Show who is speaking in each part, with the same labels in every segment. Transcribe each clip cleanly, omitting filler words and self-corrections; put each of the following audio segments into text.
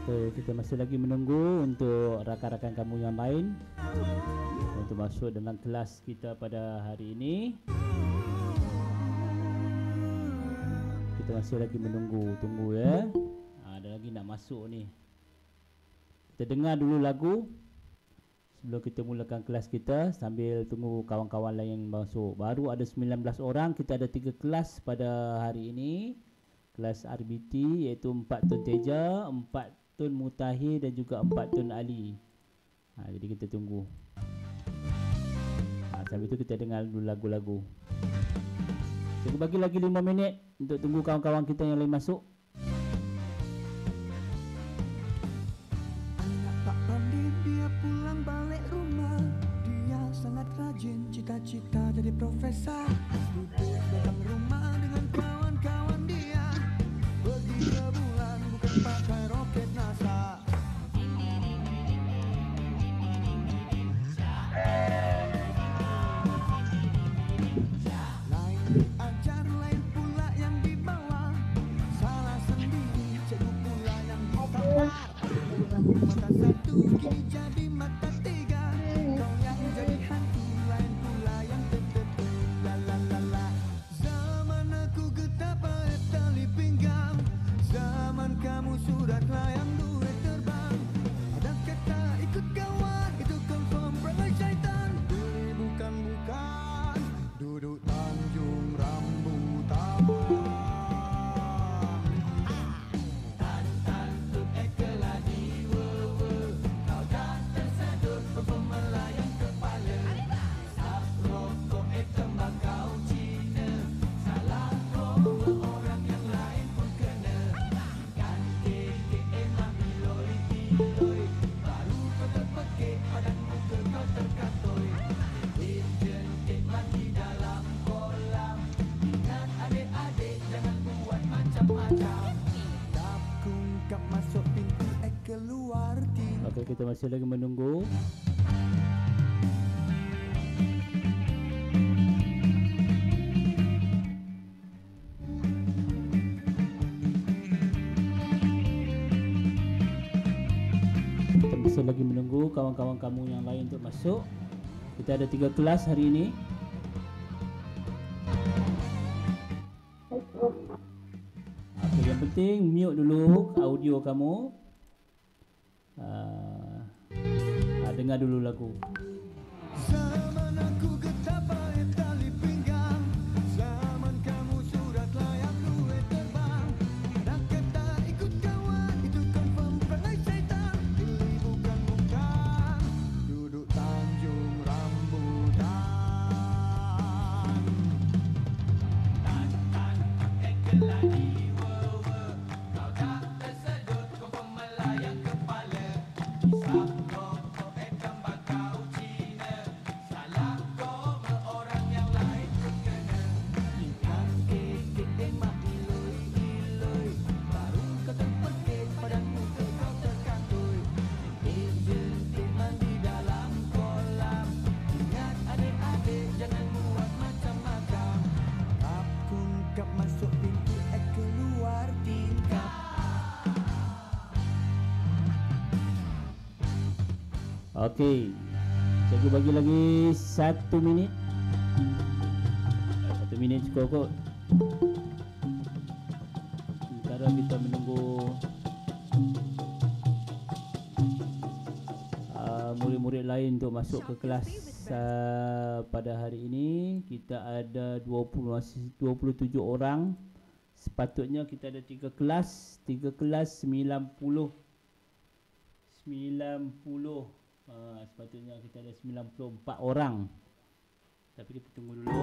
Speaker 1: Kita masih lagi menunggu untuk rakan-rakan kamu yang lain untuk masuk dalam kelas kita pada hari ini. Kita masih lagi menunggu, tunggu ya. Ada lagi nak masuk ni. Kita dengar dulu lagu sebelum kita mulakan kelas kita sambil tunggu kawan-kawan lain masuk. Baru ada 19 orang, kita ada 3 kelas pada hari ini. Kelas RBT iaitu 4 Tun Teja, 4 Tun Mutahir dan juga 4 Tun Ali. Jadi kita tunggu. Sambil itu kita dengar dulu lagu-lagu. Kita bagi lagi 5 minit untuk tunggu kawan-kawan kita yang lain masuk.
Speaker 2: Anak Pak Pandit dia pulang balik rumah. Dia sangat rajin, cita-cita jadi profesor. Duduk dalam rumah dengan kawan-kawan dia. Pergi ke bulan bukan pakai roket NASA. Lain diajar, lain pula yang dibawa. Salah sendiri, cikgu pula yang ditampar. Mata satu kini jadi mata tiga. Kau yang jadi hantu, lain pula yang tertutup. La la la la. Zaman aku getah pakai tali pinggang. Zaman kamu sudah layang duit terbang. Ada kata ikut kawan, itu confirm perangai syaitan. Diri bukan-bukan, duduk Tanjung Rambutan.
Speaker 1: Okey, kita masih lagi menunggu. Kita masih lagi menunggu kawan-kawan kamu yang lain untuk masuk. Kita ada 3 kelas hari ini. Okey, yang penting mute dulu audio kamu. Dengar dulu lagu.
Speaker 2: Zaman aku getah pakai tali pinggang. Zaman kamu surat layang duit terbang. Ada kata ikut kawan, itu confirm perangai syaitan. Pilih bukan-bukan, duduk Tanjung Rambutan. Tan-tan ekeladi.
Speaker 1: Okey. Cikgu bagi lagi 1 minit. 1 minit cukup kot. Sementara kita menunggu murid-murid lain untuk masuk ke kelas pada hari ini. Kita ada 27 orang. Sepatutnya kita ada 3 kelas. 3 kelas 90. Sepatutnya kita ada 94 orang. Tapi kita tunggu dulu.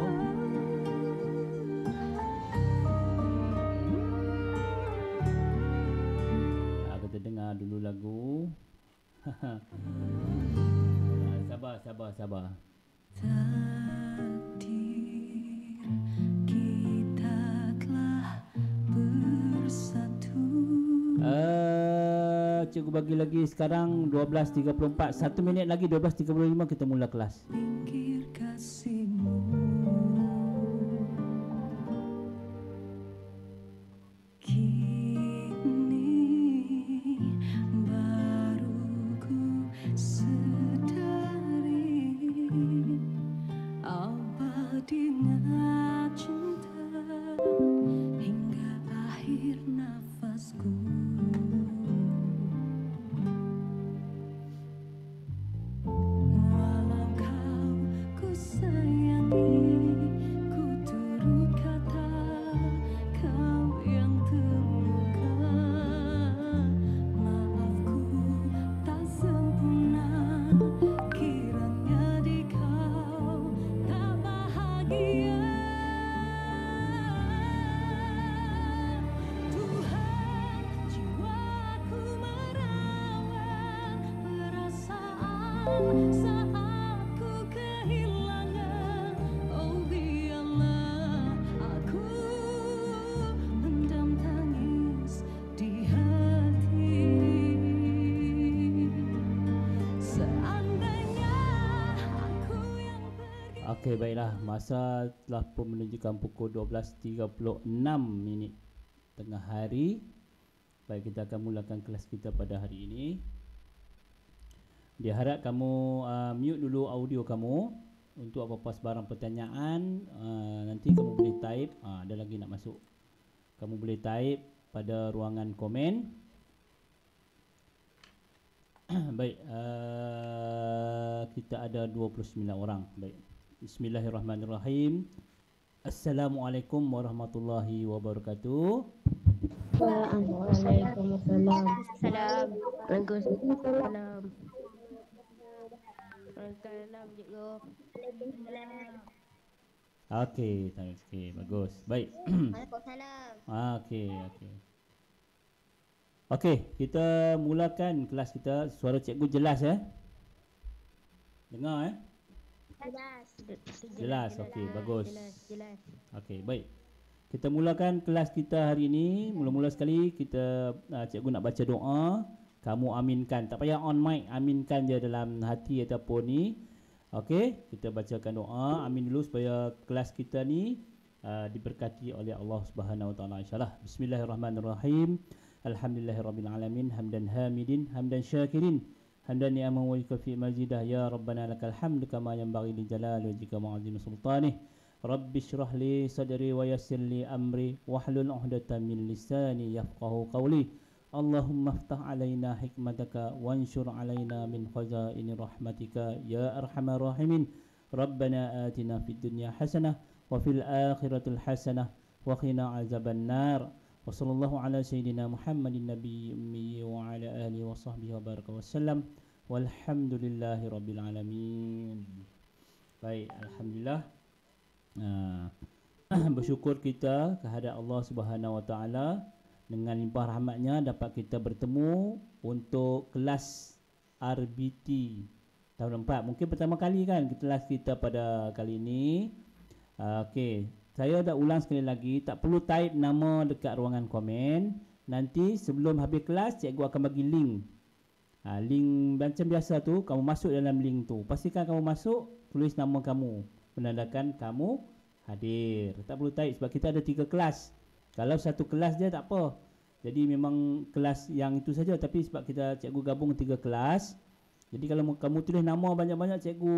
Speaker 1: Kita dengar dulu lagu. Sabar.
Speaker 2: Takdir kita telah bersatu.
Speaker 1: Cikgu bagi lagi sekarang 12.34. 1 minit lagi 12.35 kita mula kelas.
Speaker 2: Pinggir kasihmu. Kini saat ku kehilangan. Oh biarlah aku mendam tangis di hati. Seandainya aku yang pergi.
Speaker 1: Okey, baiklah. Masa telah pun menunjukkan pukul 12.36 tengah hari. Baik, kita akan mulakan kelas kita pada hari ini. Diharap kamu mute dulu audio kamu. Untuk apa-apa sebarang pertanyaan, nanti kamu boleh type. Ada lagi nak masuk. Kamu boleh type pada ruangan komen. Baik, kita ada 29 orang. Baik. Bismillahirrahmanirrahim. Assalamualaikum warahmatullahi wabarakatuh.
Speaker 3: Waalaikumsalam.
Speaker 4: Salam.
Speaker 3: Waalaikumsalam.
Speaker 4: Waalaikumsalam, cikgu.
Speaker 1: Okey, bagus. Baik.
Speaker 4: Waalaikumsalam.
Speaker 1: Okey. Okey, kita mulakan kelas kita. Suara cikgu jelas Dengar Jelas. Okey, bagus.
Speaker 4: Jelas.
Speaker 1: Okey, baik. Kita mulakan kelas kita hari ini. Mula-mula sekali kita cikgu nak baca doa. Kamu aminkan. Tak payah on mic, aminkan je dalam hati ataupun ni. Okey, kita bacakan doa. Amin dulu supaya kelas kita ni diberkati oleh Allah Subhanahu Wa Taala insya-Allah. Bismillahirrahmanirrahim. Alhamdulillahirabbil alamin, hamdan hamidin, hamdan syakirin. Hamdan ni'aman wa yukafi mazidah ya rabbana lakal hamdu kama yanbaghi li jalali wajhika wa 'azimi sultanih. Rabbi shrah li sadri wa yassir li amri wahlul 'uqdatam min lisani yafqahu qawli. Allahumma iftah 'alaina hikmataka wanshur 'alaina min khazaini rahmatika ya arhamar rahimin. Rabbana atina fid dunya hasanah wa fil akhirati hasanah wa qina 'adzaban nar. Wa sallallahu ala sayyidina Muhammadin nabiyyi ummi wa ala alihi wa sahbihi wa baraka wasallam. Walhamdulillahi rabbil alamin. Baik, alhamdulillah. Bersyukur kita kehadrat Allah Subhanahu Wa Taala dengan limpah rahmatnya dapat kita bertemu untuk kelas RBT tahun 4. Mungkin pertama kali kan kelas kita pada kali ini. Okey, saya dah ulang sekali lagi, tak perlu type nama dekat ruangan komen. Nanti sebelum habis kelas cikgu akan bagi link. Link macam biasa tu, kamu masuk dalam link tu. Pastikan kamu masuk, tulis nama kamu, menandakan kamu hadir. Tak perlu type sebab kita ada 3 kelas. Kalau satu kelas je tak apa. Jadi memang kelas yang itu saja, tapi sebab kita cikgu gabung 3 kelas. Jadi kalau kamu tulis nama banyak-banyak, cikgu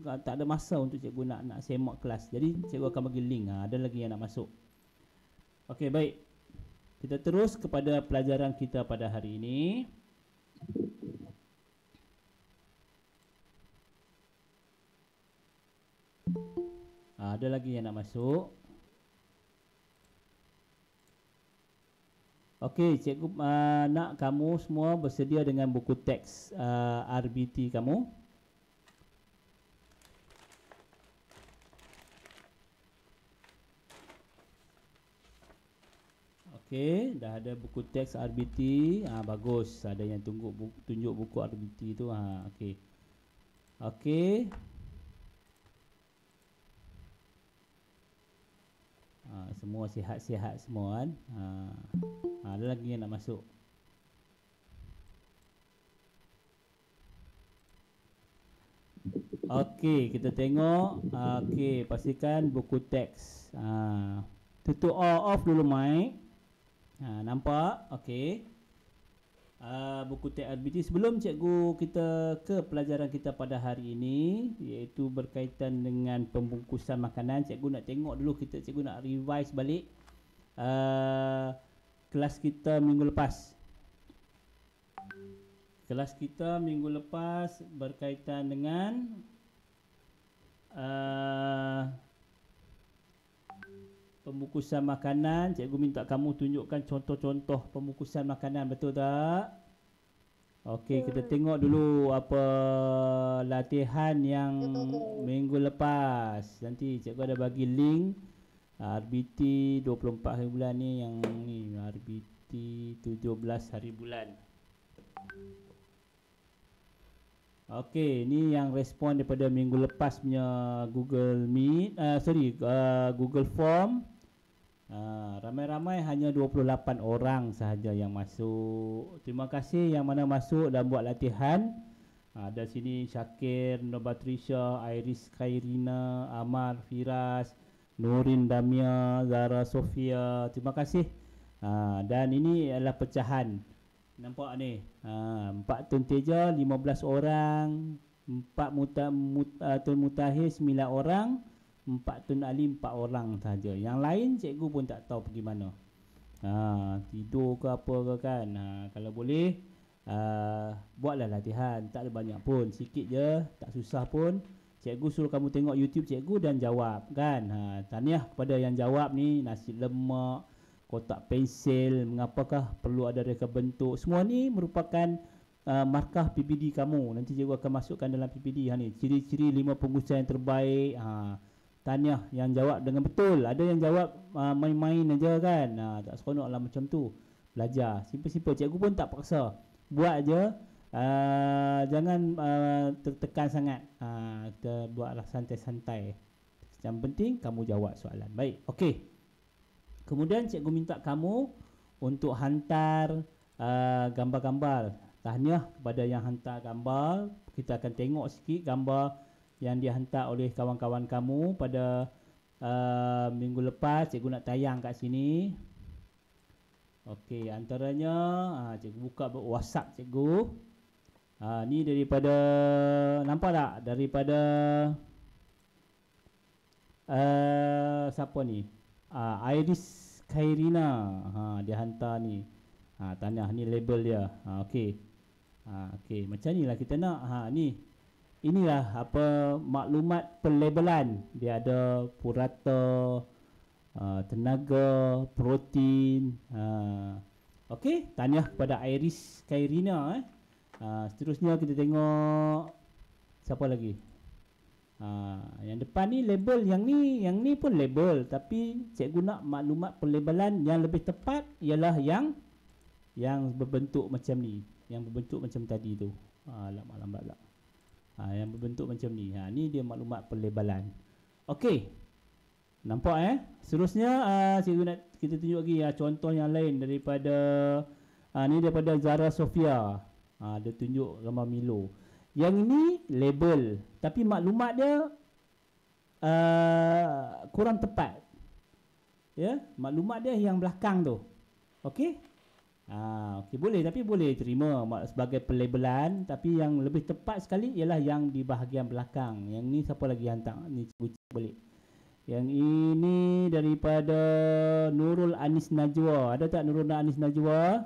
Speaker 1: tak ada masa untuk cikgu nak semak kelas. Jadi cikgu akan bagi link. Ada lagi yang nak masuk. Okey, baik. Kita terus kepada pelajaran kita pada hari ini. Ada lagi yang nak masuk. Okey, cikgu nak kamu semua bersedia dengan buku teks RBT kamu. Okey, dah ada buku teks RBT. Bagus. Ada yang tunjuk buku RBT tu. Okey. Okey. Semua sihat-sihat semua kan. Ada lagi yang nak masuk. Okey, kita tengok. Okey, pastikan buku teks. Tutup off dulu mic. Nampak? Okey. Buku teks RBT. Sebelum cikgu kita ke pelajaran kita pada hari ini, iaitu berkaitan dengan pembungkusan makanan, cikgu nak tengok dulu, cikgu nak revise balik kelas kita minggu lepas. Kelas kita minggu lepas berkaitan dengan pembungkusan makanan. Cikgu minta kamu tunjukkan contoh-contoh pembungkusan makanan, betul tak? Okey, kita tengok dulu apa latihan yang minggu lepas. Nanti cikgu ada bagi link RBT 24 hari bulan ni, yang ni RBT 17 hari bulan. Okey, ni yang respon daripada minggu lepas punya Google Meet, Google Form. Ramai-ramai hanya 28 orang sahaja yang masuk. Terima kasih yang mana masuk dan buat latihan. Ada sini Syakir, Nobatrisha, Iris Khairina, Amar, Firas, Nurin Damia, Zara Sofia. Terima kasih. Dan ini adalah pecahan. Nampak ni. 4 Tun Teja 15 orang, 4 Tun Mutahir 9 orang, 4 Tun Ali 4 orang saja. Yang lain cikgu pun tak tahu pergi mana. Tidur ke apa ke kan. Kalau boleh buatlah latihan. Tak ada banyak pun, sikit je, tak susah pun. Cikgu suruh kamu tengok YouTube cikgu dan jawab kan. Tahniah kepada yang jawab ni. Nasi lemak, kotak pensil, mengapakah perlu ada reka bentuk. Semua ni merupakan markah PPD kamu. Nanti cikgu akan masukkan dalam PPD. Ni ciri-ciri 5 pengusaha yang terbaik. Tahniah yang jawab dengan betul. Ada yang jawab main-main aja kan. Tak seronok lah macam tu. Belajar simple-simple. Cikgu pun tak paksa. Buat aja. Jangan tertekan sangat. Kita buatlah santai-santai. Yang penting kamu jawab soalan. Baik, okey. Kemudian cikgu minta kamu untuk hantar gambar-gambar. Tahniah kepada yang hantar gambar. Kita akan tengok sikit gambar yang dihantar oleh kawan-kawan kamu pada minggu lepas. Cikgu nak tayang kat sini. Okey, antaranya cikgu buka WhatsApp cikgu. Ni daripada, nampak tak? Daripada siapa ni? Iris Khairina. Dia hantar ni. Tahniah, ni label dia. Okey. Okey, macam ni lah kita nak. Ni. Inilah apa maklumat pelabelan. Dia ada purata, tenaga, protein. Okey, tahniah kepada Iris Khairina. Seterusnya kita tengok siapa lagi. Yang depan ni label, yang ni pun label, tapi cikgu nak maklumat pelabelan yang lebih tepat ialah yang berbentuk macam ni, yang berbentuk macam tadi tu. Lambat lah. Yang berbentuk macam ni. Ni dia maklumat pelabelan. Okey. Nampak Seterusnya cikgu nak kita tunjuk lagi contoh yang lain daripada ni daripada Zara Sofia. Dia tunjuk gambar Milo. Yang ini label, tapi maklumat dia kurang tepat. Ya, maklumat dia yang belakang tu. Okey? Okey, boleh, tapi boleh terima sebagai pelabelan, tapi yang lebih tepat sekali ialah yang di bahagian belakang. Yang ni siapa lagi hantar? Ni cikgu cek balik. Yang ini daripada Nurul Anis Najwa. Ada tak Nurul Anis Najwa?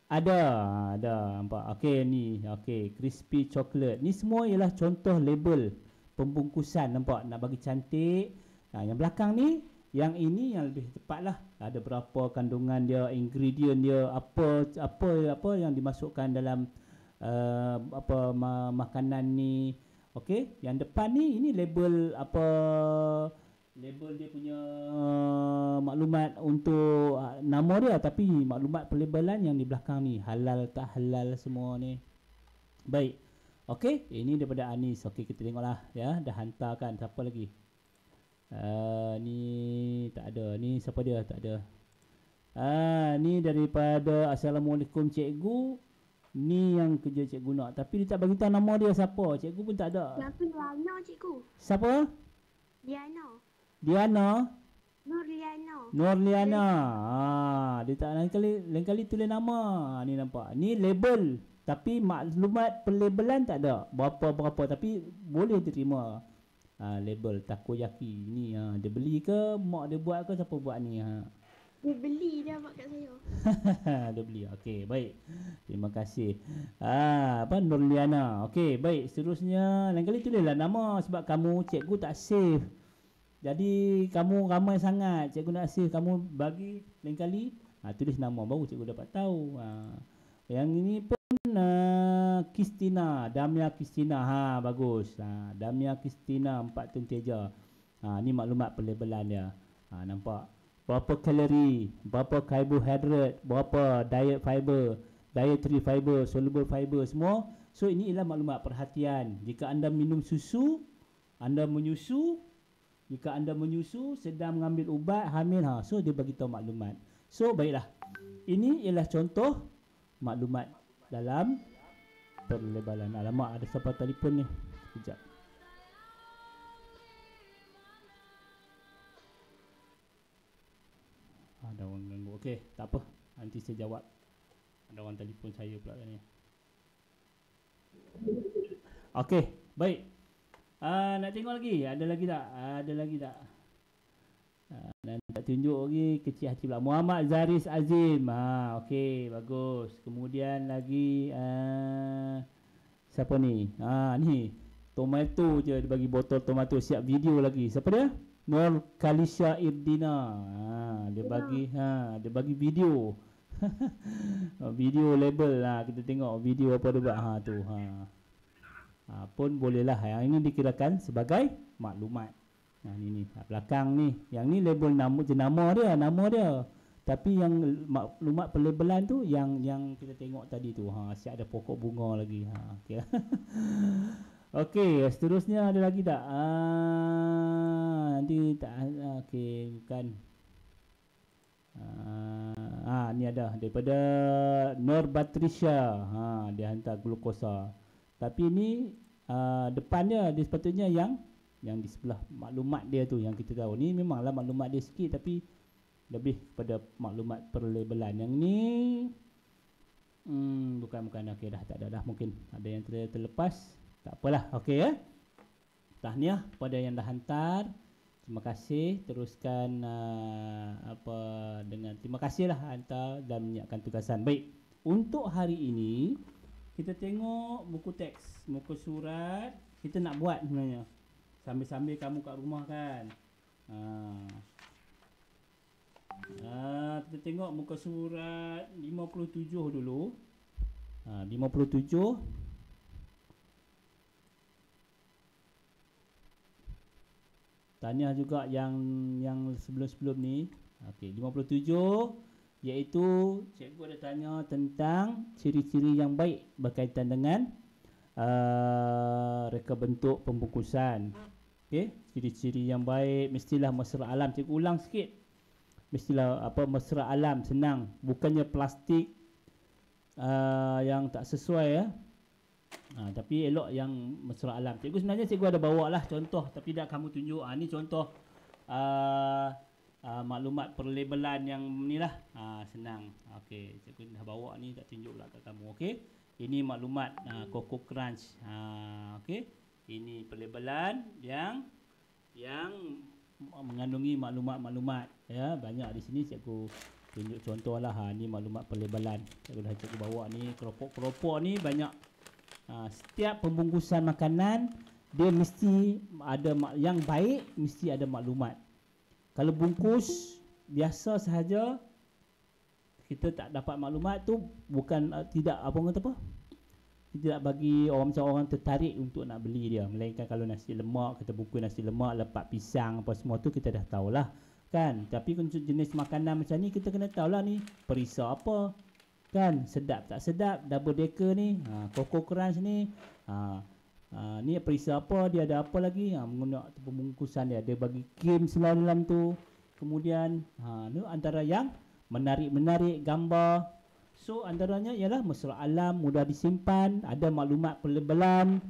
Speaker 1: Ada. Nampak. Okey, ni. Okey, crispy chocolate. Ni semua ialah contoh label pembungkusan. Nampak? Nak bagi cantik. Yang belakang ni, yang ini yang lebih tepat lah. Ada berapa kandungan dia, ingredient dia, apa yang dimasukkan dalam makanan ni. Okey, yang depan ni ini label label dia punya maklumat untuk nama dia, tapi maklumat pelabelan yang di belakang ni, halal tak halal semua ni. Baik. Okey, ini daripada Anis. Okey, kita tengoklah ya, dah hantarkan. Siapa lagi? Ni tak ada. Ni siapa dia? Tak ada. Ni daripada Assalamualaikum cikgu. Ni yang kerja cikgu nak, tapi dia tak bagi tahu nama dia siapa. Cikgu pun tak ada.
Speaker 3: Siapa Diana cikgu?
Speaker 1: Siapa? Diana. Nurliana. Dia tak lain kali tulis nama. Ni nampak. Ni label, tapi maklumat pelabelan tak ada. Berapa, tapi boleh diterima. Label takoyaki ni. Dia beli ke mak dia buat ke siapa buat ni?
Speaker 3: Dia beli dah mak kat saya.
Speaker 1: Dia beli. Okey, baik. Terima kasih. Nurliana. Okey, baik. Seterusnya lain kali tulislah nama, sebab kamu cikgu tak save. Jadi kamu ramai sangat, cikgu nak save, kamu bagi lain kali tulis nama baru cikgu dapat tahu. Yang ini pun Kristina, Damia Kristina. Bagus. Damia Kristina 4 Tun Teja. Ni maklumat pelabelan dia. Nampak? Berapa kalori, berapa karbohidrat, berapa diet fiber, dietary fiber, soluble fiber semua. So ini ialah maklumat perhatian. Jika anda minum susu, anda menyusu, jika anda menyusu, sedang mengambil ubat, hamil, so dia bagi tahu maklumat. So baiklah. Ini ialah contoh maklumat dalam perlebaran. Alamak, ada siapa telefon ni? Sekejap. Ada orang ganggu. Okey, tak apa. Nanti saya jawab. Ada orang telefon saya pula ni. Okey, baik. Nak tengok lagi? Ada lagi tak? Ada lagi tak? Dan tak tunjuk lagi kecil hati pula. Muhammad Zaris Azim. Okey, bagus. Kemudian lagi siapa ni? Ni. Tomato je dia bagi botol tomato, siap video lagi. Siapa dia? Nur Kalisha Irdina. Dia bagi video. Video label lah, kita tengok video apa dia buat tu. Pun bolehlah. Yang ini dikirakan sebagai maklumat. Ni belakang ni. Yang ni label nama dia. Tapi yang maklumat pelabelan tu yang kita tengok tadi tu. Siap ada pokok bunga lagi. Okey. Okey, seterusnya ada lagi tak? Nanti tak. Okey, bukan. Ni ada daripada Nur Batrisha. Dia hantar glukosa. Tapi ni depan dia sepatutnya yang di sebelah maklumat dia tu yang kita tahu. Ni memanglah maklumat dia sikit tapi lebih kepada maklumat perlabelan. Yang ni bukan. Okey dah, tak ada dah, mungkin ada yang terlepas. Tak apalah. Okey ya. Tahniah kepada yang dah hantar. Terima kasih. Teruskan dengan terima kasihlah hantar dan menyiapkan tugasan. Baik. Untuk hari ini kita tengok buku teks, muka surat. Kita nak buat sebenarnya. Sambil-sambil kamu kat rumah kan. Kita tengok muka surat 57 dulu. 57. Tahniah juga yang sebelum-sebelum ni. Okey, 57 iaitu cikgu ada tanya tentang ciri-ciri yang baik berkaitan dengan reka bentuk pembungkusan. Okey, ciri-ciri yang baik mestilah mesra alam. Cikgu ulang sikit. Mestilah mesra alam, senang, bukannya plastik yang tak sesuai ya. Tapi elok yang mesra alam. Cikgu sebenarnya cikgu ada bawa lah contoh, tapi dah kamu tunjuk. Ni contoh maklumat perlabelan yang ni lah. Senang. Okey, cikgu dah bawa ni, tak tunjuk pula kat kamu. Okey, ini maklumat Coco Crunch. Okey, ini perlabelan yang mengandungi maklumat-maklumat ya. Banyak di sini cikgu tunjuk contoh lah. Ni maklumat perlabelan. Cikgu bawa ni keropok-keropok ni banyak. Setiap pembungkusan makanan dia mesti ada yang baik, mesti ada maklumat. Kalau bungkus biasa sahaja kita tak dapat maklumat tu bukan tidak tidak bagi orang macam orang tertarik untuk nak beli dia. Melainkan kalau nasi lemak, kita bungkus nasi lemak, lepak pisang apa semua tu kita dah tahulah kan. Tapi untuk jenis makanan macam ni kita kena tahulah ni perisa apa kan, sedap tak sedap. Double decker ni, Coco Crunch ni, ni perisa apa, dia ada apa lagi, menggunakan pembungkusan dia bagi game selalu dalam tu. Kemudian ni antara yang menarik gambar. So antaranya ialah mesra alam, mudah disimpan, ada maklumat pelabelan.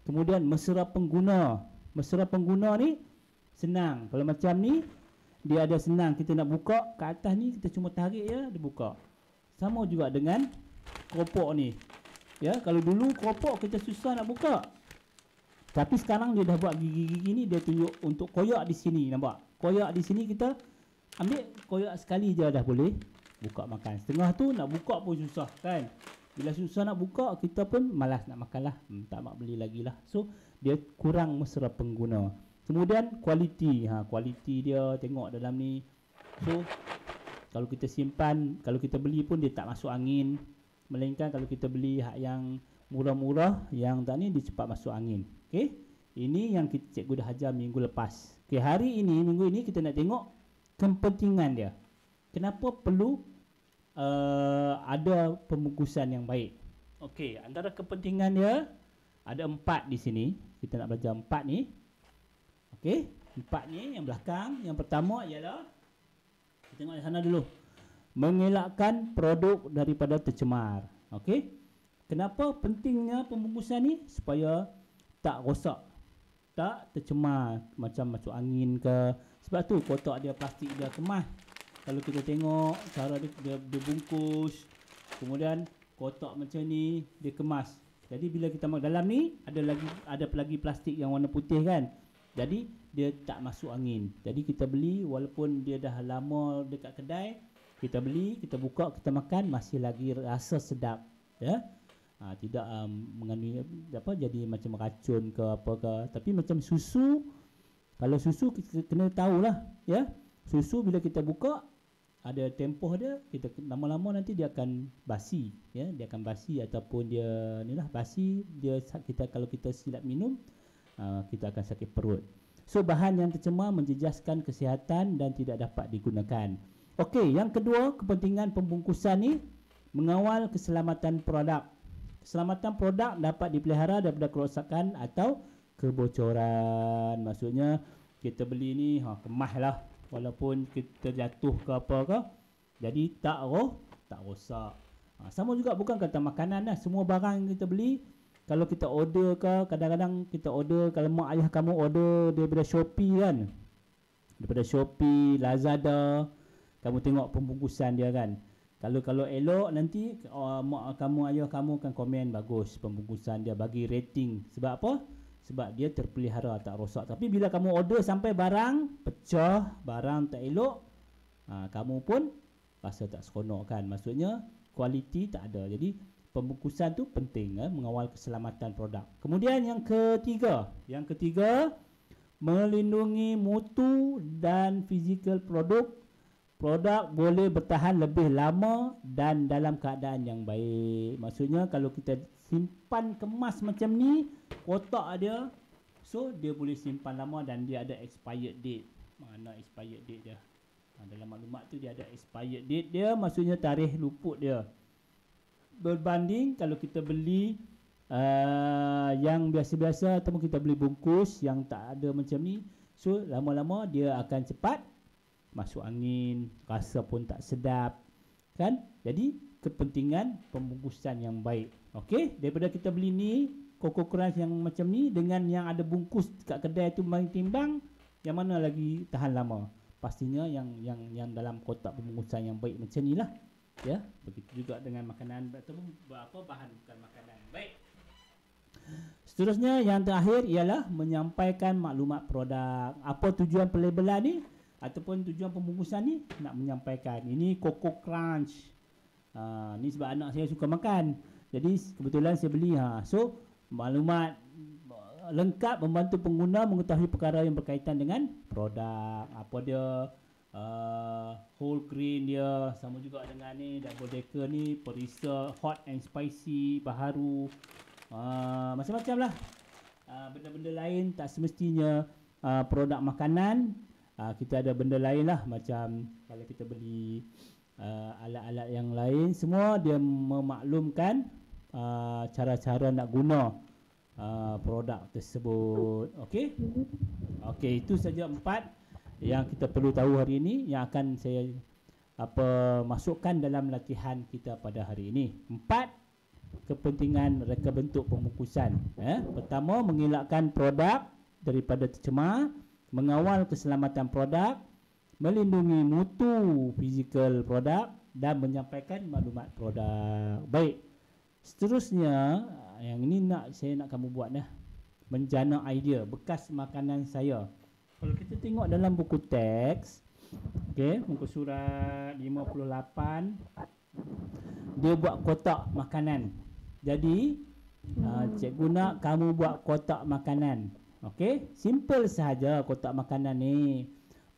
Speaker 1: Kemudian mesra pengguna. Mesra pengguna ni senang. Kalau macam ni dia ada senang, kita nak buka kat atas ni kita cuma tarik je dia buka. Sama juga dengan keropok ni. Ya, kalau dulu keropok kita susah nak buka. Tapi sekarang dia dah buat gigi-gigi ni, dia tunjuk untuk koyak di sini, nampak? Koyak di sini kita ambil koyak sekali je dah boleh buka makan. Setengah tu nak buka pun susah kan. Bila susah nak buka, kita pun malas nak makan lah. Tak nak beli lagi lah. So, dia kurang mesra pengguna. Kemudian kualiti. Kualiti dia tengok dalam ni. So, kalau kita simpan, kalau kita beli pun dia tak masuk angin. Melainkan kalau kita beli yang murah-murah, yang tak ni dia cepat masuk angin. Okey. Ini yang cikgu dah ajar minggu lepas. Okey, hari ini, minggu ini kita nak tengok kepentingan dia. Kenapa perlu ada pembungkusan yang baik. Okey, antara kepentingan dia ada 4 di sini. Kita nak belajar 4 ni. Okey, 4 ni yang belakang. Yang pertama ialah kita tengok di sana dulu. Mengelakkan produk daripada tercemar. Okey. Kenapa pentingnya pembungkusan ni? Supaya tak rosak, tak tercemar, macam masuk angin ke. Sebab tu kotak dia plastik dia kemas. Kalau kita tengok cara dia bungkus, kemudian kotak macam ni dia kemas. Jadi bila kita masuk dalam ni ada lagi plastik yang warna putih kan. Jadi dia tak masuk angin. Jadi kita beli walaupun dia dah lama dekat kedai, kita beli, kita buka, kita makan masih lagi rasa sedap, ya. Tidak mengandungi jadi macam racun ke apa ke. Tapi macam susu, kalau susu kita kena tahulah, ya. Susu bila kita buka ada tempoh dia, kita lama-lama nanti dia akan basi, ya. Dia akan basi ataupun dia inilah basi, dia kita kalau kita silap minum kita akan sakit perut. So bahan yang tercemar menjejaskan kesihatan dan tidak dapat digunakan. Okey, yang kedua, kepentingan pembungkusan ni mengawal keselamatan produk. Keselamatan produk dapat dipelihara daripada kerosakan atau kebocoran. Maksudnya kita beli ni kemaslah, walaupun kita jatuh ke apa ke, jadi tak rosak. Sama juga bukan kata makanan lah. Semua barang yang kita beli, kalau kita order ke, kadang-kadang kita order, kalau mak ayah kamu order daripada Shopee kan, daripada Shopee, Lazada, kamu tengok pembungkusan dia kan. Kalau elok nanti mak kamu, ayah kamu akan komen bagus pembungkusan dia, bagi rating. Sebab apa? Sebab dia terpelihara, tak rosak. Tapi bila kamu order sampai barang pecah, barang tak elok, kamu pun rasa tak seronok kan. Maksudnya kualiti tak ada. Jadi pembungkusan tu penting, mengawal keselamatan produk. Kemudian yang ketiga, melindungi mutu dan fizikal produk. Produk boleh bertahan lebih lama dan dalam keadaan yang baik. Maksudnya kalau kita simpan kemas macam ni, kotak dia, so dia boleh simpan lama dan dia ada expired date. Mana expired date dia? Dalam maklumat tu dia ada expired date dia, maksudnya tarikh luput dia. Berbanding kalau kita beli yang biasa-biasa ataupun kita beli bungkus yang tak ada macam ni, so lama-lama dia akan cepat masuk angin, rasa pun tak sedap kan. Jadi kepentingan pembungkusan yang baik. Okey, daripada kita beli ni Coco Crunch yang macam ni dengan yang ada bungkus kat kedai tu main timbang, yang mana lagi tahan lama? Pastinya yang dalam kotak pembungkusan yang baik macam ni lah, ya. Begitu juga dengan makanan ataupun bahan bukan makanan. Baik. Seterusnya yang terakhir ialah menyampaikan maklumat produk. Apa tujuan pelabelan ni ataupun tujuan pembungkusan ni? Nak menyampaikan ini Coco Crunch. Ni sebab anak saya suka makan. Jadi kebetulan saya beli. So maklumat lengkap membantu pengguna mengetahui perkara yang berkaitan dengan produk. Apa dia, whole grain dia, sama juga dengan ni double decker ni, perisa hot and spicy, baharu, macam-macam lah. Benda-benda lain tak semestinya produk makanan. Kita ada benda lain lah, macam kalau kita beli alat-alat yang lain, semua dia memaklumkan cara-cara nak guna produk tersebut. Okey? Okey, itu saja 4 yang kita perlu tahu hari ini, yang akan saya masukkan dalam latihan kita pada hari ini. 4 kepentingan reka bentuk pembungkusan. Pertama, mengelakkan produk daripada tercemar, mengawal keselamatan produk, melindungi mutu fizikal produk dan menyampaikan maklumat produk. Baik. Seterusnya, yang ini saya nak kamu buat dah. Menjana idea bekas makanan saya. Kalau kita tengok dalam buku teks, okey, muka surat 58, dia buat kotak makanan. Jadi cikgu nak kamu buat kotak makanan. Okey, simple sahaja kotak makanan ni.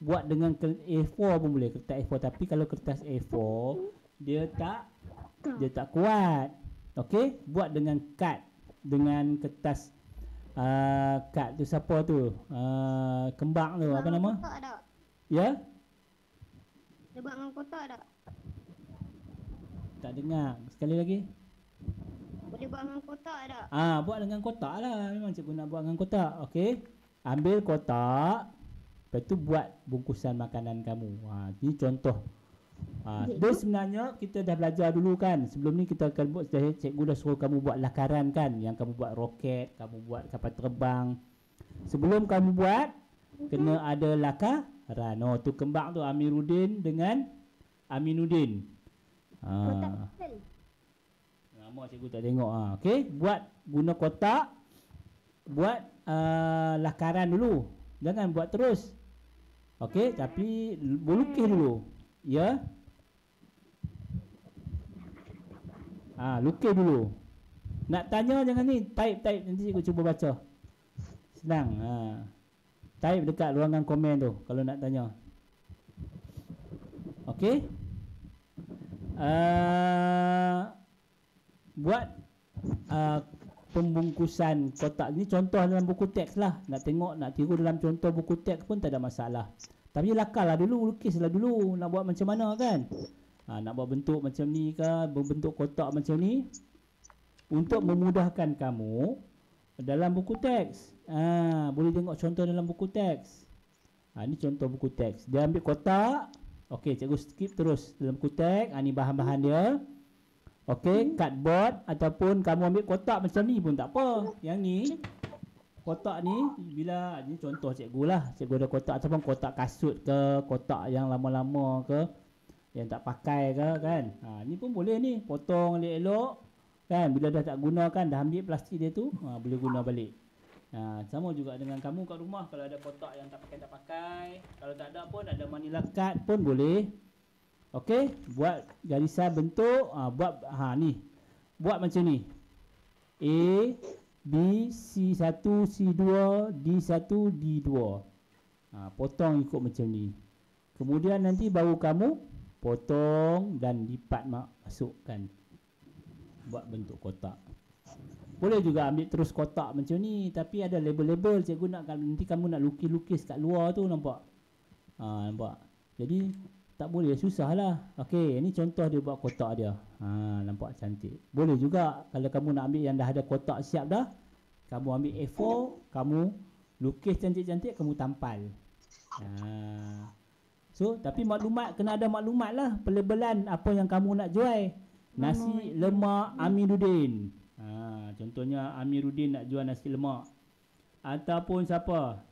Speaker 1: Buat dengan A4 pun boleh, kertas A4, tapi kalau kertas A4 dia tak kuat. Okey, buat dengan kad, dengan kertas kad tu siapa tu? Kembang tu apa nama?
Speaker 4: Kotak tak?
Speaker 1: Ya?
Speaker 4: Dia buat dengan kotak tak?
Speaker 1: Tak dengar. Sekali lagi.
Speaker 4: Boleh buat dengan kotak tak?
Speaker 1: Buat dengan kotak lah. Memang cikgu nak buat dengan kotak. Okey. Ambil kotak. Lepas tu buat bungkusan makanan kamu. Ini contoh. Dia sebenarnya kita dah belajar dulu kan. Sebelum ni kita akan buat, cikgu dah suruh kamu buat lakaran kan. Yang kamu buat roket, kamu buat kapal terbang. Sebelum kamu buat, kena ada lakaran. Tu kembang tu Amiruddin dengan Aminuddin.
Speaker 4: Kotak betul.
Speaker 1: Nama cikgu tak tengok. Okey, buat guna kotak. Buat lakaran dulu. Jangan buat terus. Okey, tapi lukis dulu. Ya. Lukis dulu. Nak tanya jangan ni, type nanti cikgu cuba baca. Senang. Type dekat ruangan komen tu kalau nak tanya. Okey. Buat pembungkusan kotak ni contoh dalam buku teks lah. Nak tengok, nak tiru dalam contoh buku teks pun tak ada masalah. Tapi lakarlah dulu, lukislah dulu. Nak buat macam mana kan? Nak buat bentuk macam ni ke, berbentuk kotak macam ni. Untuk memudahkan kamu dalam buku teks. Boleh tengok contoh dalam buku teks. Ni contoh buku teks. Dia ambil kotak. Okey, cikgu skip terus dalam buku teks. Ni bahan-bahan dia. Okey, cardboard ataupun kamu ambil kotak macam ni pun tak apa. Yang ni kotak ni bila ni contoh cikgu lah. Cikgu ada kotak ataupun kotak kasut ke, kotak yang lama-lama ke, yang tak pakai ke kan. Ni pun boleh ni, potong elok-elok kan. Bila dah tak gunakan, dah ambil plastik dia tu, boleh guna balik. Sama juga dengan kamu kat rumah, kalau ada kotak yang tak pakai, kalau tak ada pun ada manila card pun boleh. Okey, buat garisan bentuk, buat ni. Buat macam ni. A, B, C1, C2, D1, D2. Potong ikut macam ni. Kemudian nanti baru kamu potong dan lipat masukkan. Buat bentuk kotak. Boleh juga ambil terus kotak macam ni, tapi ada label-label. Cikgu nak nanti kamu nak lukis-lukis kat luar tu, nampak? Nampak? Jadi tak boleh, susah lah. Okey, ini contoh dia buat kotak dia. Nampak cantik. Boleh juga kalau kamu nak ambil yang dah ada kotak siap dah, kamu ambil A4, kamu lukis cantik-cantik, kamu tampal. So, tapi maklumat, kena ada maklumat lah. Pelabelan apa yang kamu nak jual. Nasi lemak Amiruddin. Contohnya Amiruddin nak jual nasi lemak. Ataupun siapa?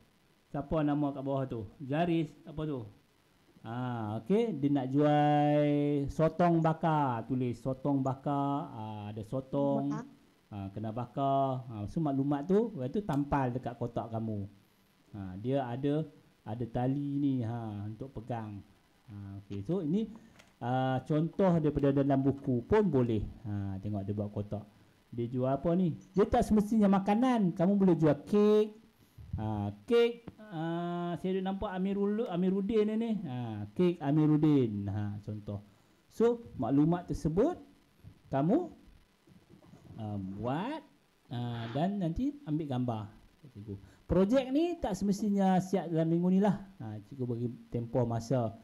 Speaker 1: Siapa nama kat bawah tu? Garis apa tu? Okey, dia nak jual sotong bakar, tulis sotong bakar, ada sotong, kena bakar. So maklumat tu, lepas tu tampal dekat kotak kamu. Dia ada tali ni untuk pegang. Okey, so ini contoh daripada dalam buku pun boleh. Tengok dia buat kotak. Dia jual apa ni? Dia tak semestinya makanan. Kamu boleh jual kek. Kek saya nampak Amiruddin ni. Kek Amiruddin. Contoh. So maklumat tersebut kamu buat dan nanti ambil gambar. Cikgu. Projek ni tak semestinya siap dalam minggu ni lah. Cikgu bagi tempoh masa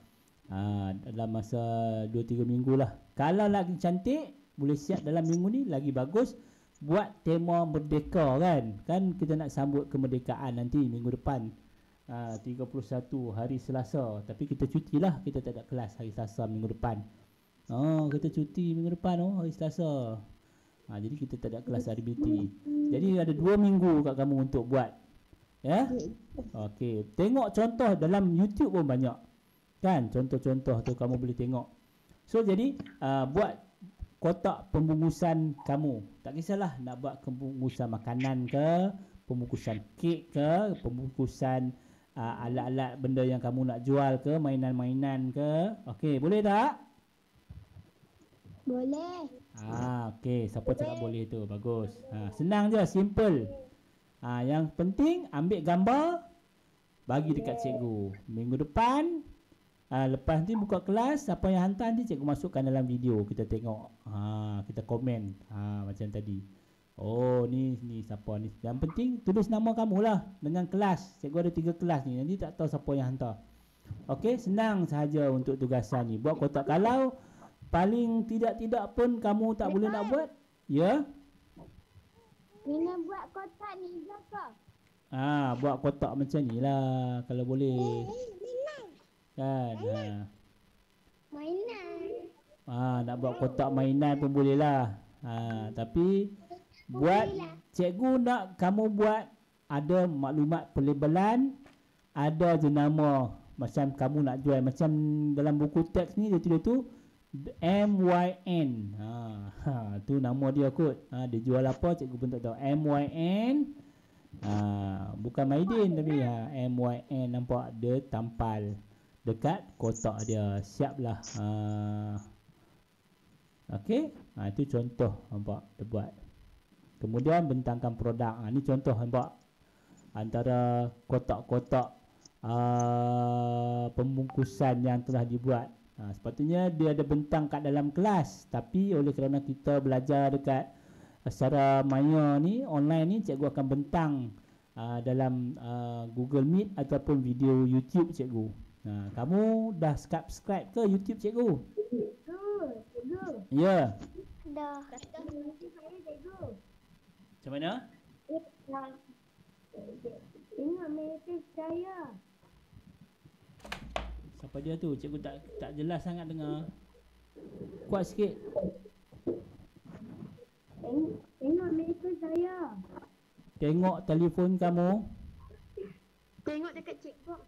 Speaker 1: dalam masa 2-3 minggu lah. Kalau lagi cantik, boleh siap dalam minggu ni, lagi bagus. Buat tema merdeka kan. Kan kita nak sambut kemerdekaan nanti minggu depan, 31 hari Selasa. Tapi kita cuti lah, kita tak ada kelas hari Selasa minggu depan. Kita cuti minggu depan hari Selasa. Jadi kita tak ada kelas RBT. Jadi ada 2 minggu kat kamu untuk buat. Ya. Okey, tengok contoh dalam YouTube pun banyak. Kan contoh-contoh tu kamu boleh tengok. So jadi buat kotak pembungkusan kamu. Tak kisahlah nak buat pembungkusan makanan ke, pembungkusan kek ke, pembungkusan alat-alat benda yang kamu nak jual ke, mainan-mainan ke. Okey, boleh tak?
Speaker 3: Boleh.
Speaker 1: Okey, siapa cakap boleh tu? Bagus. Senang je, simple. Yang penting ambil gambar, bagi dekat cikgu. Minggu depan lepas ni buka kelas, siapa yang hantar nanti cikgu masukkan dalam video, kita tengok. Kita komen macam tadi. Oh ni siapa ni. Yang penting tulis nama kamu lah dengan kelas. Cikgu ada 3 kelas ni, nanti tak tahu siapa yang hantar. Okey, senang sahaja untuk tugasan ni. Buat kotak. Kalau paling tidak-tidak pun kamu tak boleh nak buat. Ya?
Speaker 4: Mina buat kotak ni je ke?
Speaker 1: Buat kotak macam ni lah kalau boleh. Kan?
Speaker 4: Mainan.
Speaker 1: Nak buat kotak mainan pun boleh lah. Tapi buat cikgu nak kamu buat ada maklumat pelabelan, ada jenama macam kamu nak jual macam dalam buku teks ni dia tulis tu MYN. Tu nama dia kot. Dia jual apa cikgu pun tak tahu. MYN. Bukan Maidin tapi MYN, nampak dia tampal dekat kotak dia. Siaplah. Okey. Itu contoh nampak dia buat. Kemudian bentangkan produk. Ni contoh nampak antara kotak-kotak pembungkusan yang telah dibuat. Sepatutnya dia ada bentang kat dalam kelas, tapi oleh kerana kita belajar dekat secara maya ni, online ni, cikgu akan bentang dalam Google Meet ataupun video YouTube cikgu. Kamu dah subscribe ke YouTube cikgu?
Speaker 4: Cikgu.
Speaker 1: Ya.
Speaker 4: Dah. Kata nanti saya cikgu.
Speaker 1: Macam mana?
Speaker 4: Tengok mesej saya.
Speaker 1: Siapa dia tu? Cikgu tak jelas sangat dengar. Kuat sikit.
Speaker 4: Tengok mesej saya.
Speaker 1: Tengok telefon kamu.
Speaker 3: Tengok dekat checkbox.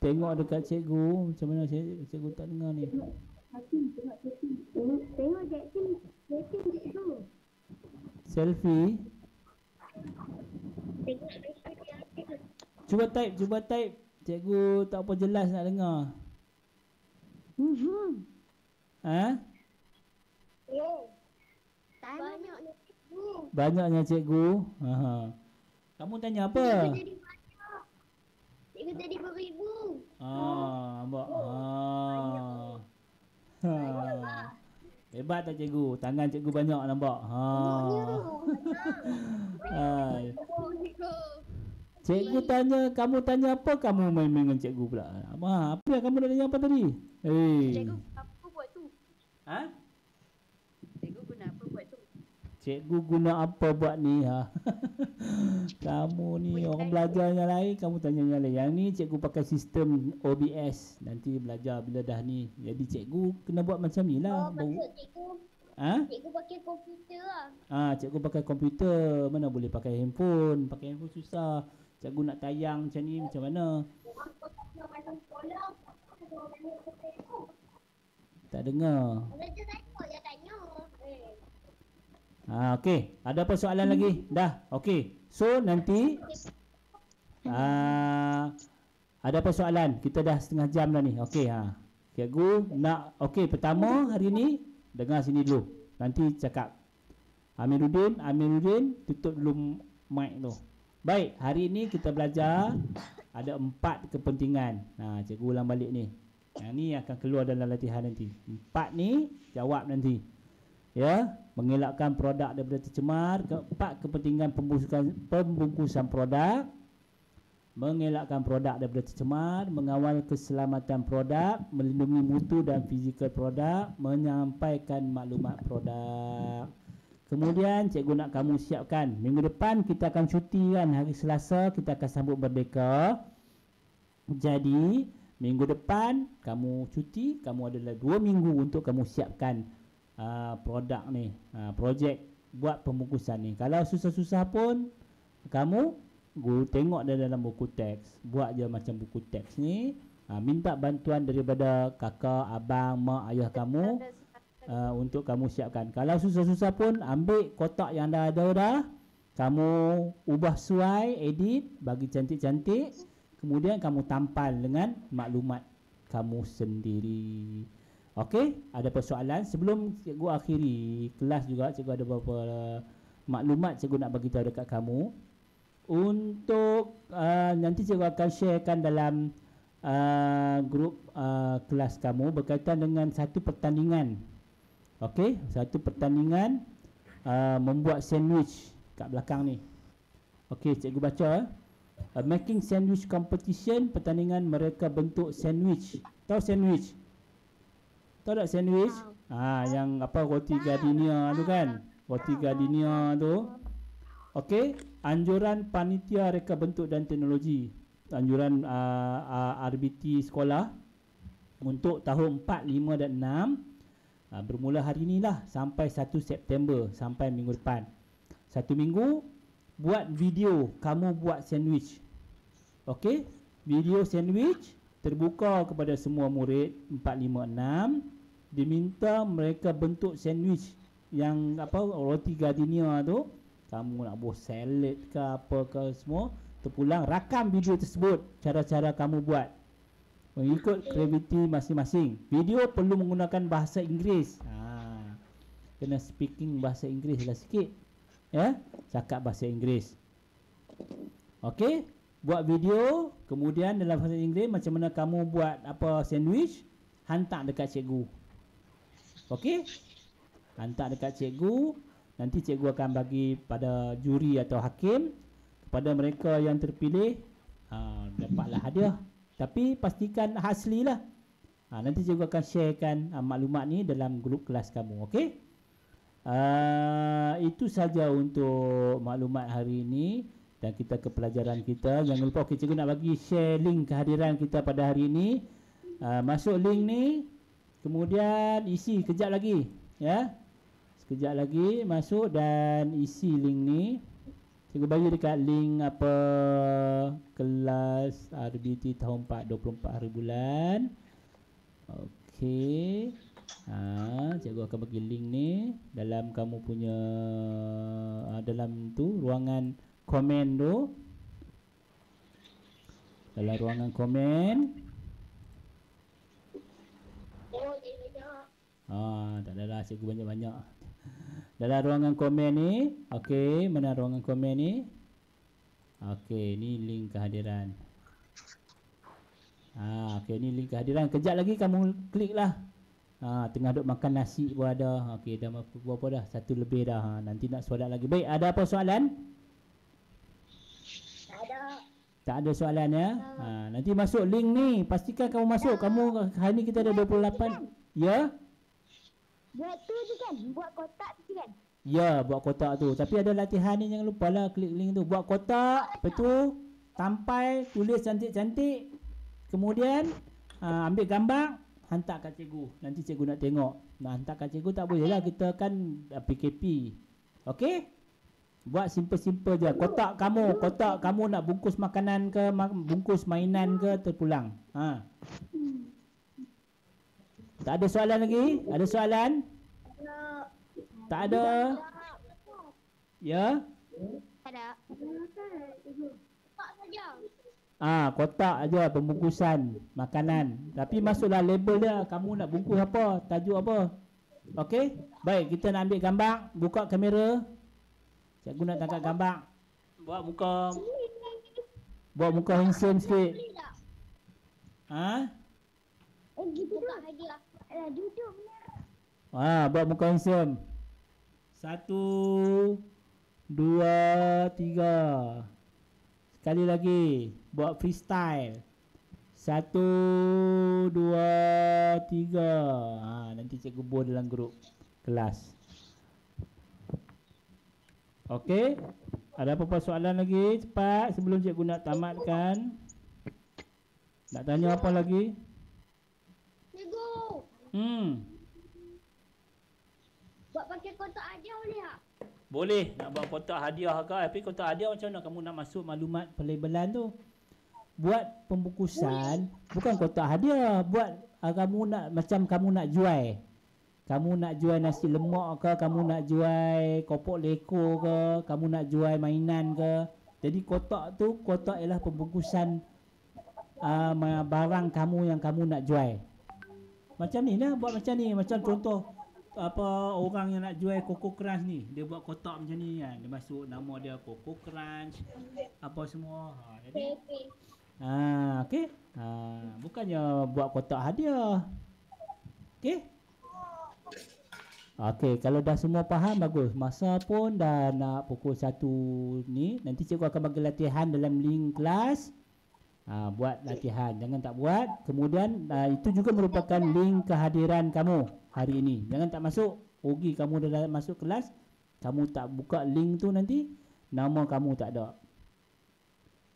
Speaker 1: Tengok dekat cikgu. Macam mana cikgu tak dengar ni?
Speaker 4: Tengok setting cikgu.
Speaker 1: Selfie.
Speaker 4: Tengok mesej dia.
Speaker 1: Cuba type. Cikgu tak apa jelas nak dengar.
Speaker 4: Banyaknya cikgu.
Speaker 1: Banyaknya cikgu. Kamu tanya apa?
Speaker 4: Cikgu tadi beribu.
Speaker 1: Nampak. Hebat tak cikgu? Tangan cikgu banyak nampak. Cikgu tanya, kamu tanya apa? Kamu main-main dengan cikgu pula. Apa yang kamu nak tanya apa tadi?
Speaker 3: Cikgu apa buat tu? Cikgu guna apa buat tu?
Speaker 1: Cikgu guna apa buat ni? Kamu ni orang belajar yang lain, kamu tanya yang lain. Yang ni cikgu pakai sistem OBS. Nanti belajar bila dah ni. Jadi cikgu kena buat macam ni lah.
Speaker 4: Maksud cikgu. Cikgu pakai komputer lah.
Speaker 1: Cikgu pakai komputer. Mana boleh pakai handphone? Pakai handphone susah. Cikgu nak tayang macam ni macam mana? Tak dengar. Okey. Ada apa soalan lagi? Dah. Okey. So nanti ada apa soalan? Kita dah setengah jam dah ni. Okey. Cikgu nak pertama hari ni dengar sini dulu. Nanti cakap. Amiruddin tutup dulu mic tu. Baik, hari ini kita belajar ada 4 kepentingan. Cikgu ulang balik ni. Yang ni akan keluar dalam latihan nanti. 4 ni jawab nanti. Ya, mengelakkan produk daripada tercemar. 4 kepentingan pembungkusan produk. Mengelakkan produk daripada tercemar, mengawal keselamatan produk, melindungi mutu dan fizikal produk, menyampaikan maklumat produk. Kemudian cikgu nak kamu siapkan. Minggu depan kita akan cuti kan, hari Selasa kita akan sambut Merdeka. Jadi minggu depan kamu cuti, kamu adalah 2 minggu untuk kamu siapkan produk ni, projek buat pembungkusan ni. Kalau susah-susah pun kamu tengok dalam buku teks, buat je macam buku teks ni. Minta bantuan daripada kakak, abang, mak, ayah kamu untuk kamu siapkan. Kalau susah-susah pun ambil kotak yang dah ada dah, kamu ubah suai, edit, bagi cantik-cantik, kemudian kamu tampal dengan maklumat kamu sendiri. Okey, ada persoalan? Sebelum cikgu akhiri kelas juga, cikgu ada beberapa maklumat cikgu nak bagi tahu dekat kamu. Untuk nanti cikgu akan sharekan dalam grup kelas kamu berkaitan dengan satu pertandingan. Okey, satu pertandingan membuat sandwich kat belakang ni. Okey, cikgu baca. Making sandwich competition, pertandingan mereka bentuk sandwich. Tahu sandwich? Tahu tak sandwich? Yang apa roti gardenia tu kan? Roti gardenia tu. Okey, anjuran panitia reka bentuk dan teknologi. Anjuran RBT sekolah untuk tahun 4, 5 dan 6 bermula hari inilah sampai 1 September, sampai minggu depan. 1 minggu buat video kamu buat sandwich. Okey, video sandwich terbuka kepada semua murid 4, 5, 6. Diminta mereka bentuk sandwich yang apa roti gardenia tu. Kamu nak buat salad ke apa ke semua, terpulang rakam video tersebut, cara-cara kamu buat mengikut kreativiti masing-masing. Video perlu menggunakan bahasa Inggeris. Kena speaking bahasa Inggeris lah sikit. Ya, cakap bahasa Inggeris. Okey, buat video, kemudian dalam bahasa Inggeris macam mana kamu buat apa sandwich, hantar dekat cikgu. Okey? Hantar dekat cikgu, nanti cikgu akan bagi pada juri atau hakim. Kepada mereka yang terpilih, dapatlah hadiah. Tapi pastikan asli lah. Nanti cikgu akan sharekan maklumat ni dalam grup kelas kamu. Okey? Itu saja untuk maklumat hari ini. Dan kita ke pelajaran kita. Jangan lupa, okey, cikgu nak bagi share link kehadiran kita pada hari ini. Masuk link ni, kemudian isi kejap lagi, ya. Sekejap lagi masuk dan isi link ni. Cikgu bagi dekat link apa kelas RBT tahun 4 24 hari bulan. Okey. Cikgu akan bagi link ni dalam kamu punya dalam tu ruangan komen tu. Dalam ruangan komen. Tak adalah cikgu banyak-banyak. Dalam ruangan komen ni, okey, mana ruangan komen ni? Okey, ni link kehadiran. Okey, ni link kehadiran. Kejap lagi kamu klik lah. Tengah duk makan nasi pun ada. Okey, dah berapa dah? 1 lebih dah. Nanti nak soalan lagi. Baik, ada apa soalan?
Speaker 4: Tak ada.
Speaker 1: Tak ada soalan ya? Nanti masuk link ni. Pastikan kamu masuk. Kamu hari ni kita ada 28. Ya?
Speaker 4: Buat tu je kan? Buat kotak tu kan?
Speaker 1: Ya, buat kotak tu. Tapi ada latihan ni, jangan lupa lah klik link tu. Buat kotak, lepas tu tampai, tulis cantik-cantik. Kemudian ambil gambar, hantar kat cikgu. Nanti cikgu nak tengok. Nak hantar kat cikgu tak boleh lah, kita kan PKP. Okey? Buat simple-simple je. Kotak kamu nak bungkus makanan ke, bungkus mainan ke, terpulang. Tak ada soalan lagi? Ada soalan? Tak ada? Ya?
Speaker 4: Tak ada. Tak saja.
Speaker 1: Kotak aja pembungkusan makanan. Tapi masuklah label dia. Kamu nak bungkus apa? Tajuk apa? Okey? Baik, kita nak ambil gambar. Buka kamera. Cikgu nak tangkap gambar. Buat muka handsome sikit.
Speaker 4: Gitu buka hadiah. Duduk benar.
Speaker 1: Buat muka handsome. 1, 2, 3. Sekali lagi. Buat freestyle. 1, 2, 3. Nanti cikgu buat dalam grup kelas. Okey. Ada apa-apa soalan lagi? Cepat sebelum cikgu nak tamatkan. Nak tanya apa lagi?
Speaker 4: Cikgu. Buat pakai kotak hadiah boleh tak?
Speaker 1: Boleh. Nak buat kotak hadiah ke? Tapi kotak hadiah macam mana kamu nak masuk maklumat pelabelan tu? Buat pembungkusan. Bukan kotak hadiah. Buat kamu nak, macam kamu nak jual. Kamu nak jual nasi lemak ke? Kamu nak jual kopok leko ke? Kamu nak jual mainan ke? Jadi kotak tu, kotak ialah pembungkusan barang kamu yang kamu nak jual. Macam ni lah, buat macam ni. Macam contoh apa orang yang nak jual Coco Crunch ni, dia buat kotak macam ni kan. Dia masuk nama dia Coco Crunch apa semua. Jadi okey. Bukannya buat kotak hadiah. Okey. Okey, kalau dah semua faham bagus. Masa pun dah nak pukul 1 ni. Nanti cikgu akan bagi latihan dalam link kelas. Buat latihan, jangan tak buat. Kemudian itu juga merupakan link kehadiran kamu hari ini. Jangan tak masuk, rugi kamu dah masuk kelas, kamu tak buka link tu, nanti nama kamu tak ada.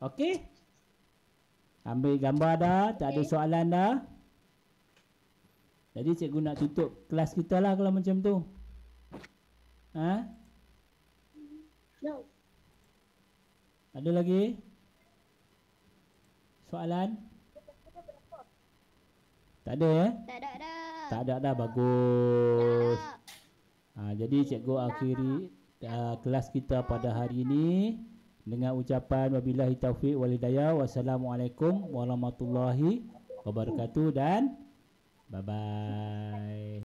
Speaker 1: Okey? Ambil gambar dah, tak ada soalan dah. Jadi cikgu nak tutup kelas kita lah kalau macam tu.
Speaker 4: No.
Speaker 1: Ada lagi soalan? Tak ada ya?
Speaker 4: Tak ada dah.
Speaker 1: Tak ada dah, bagus.
Speaker 4: Tak.
Speaker 1: Jadi cikgu akhiri kelas kita pada hari ini dengan ucapan wabillahi taufiq wal hidayah. Wassalamualaikum warahmatullahi wabarakatuh dan bye bye.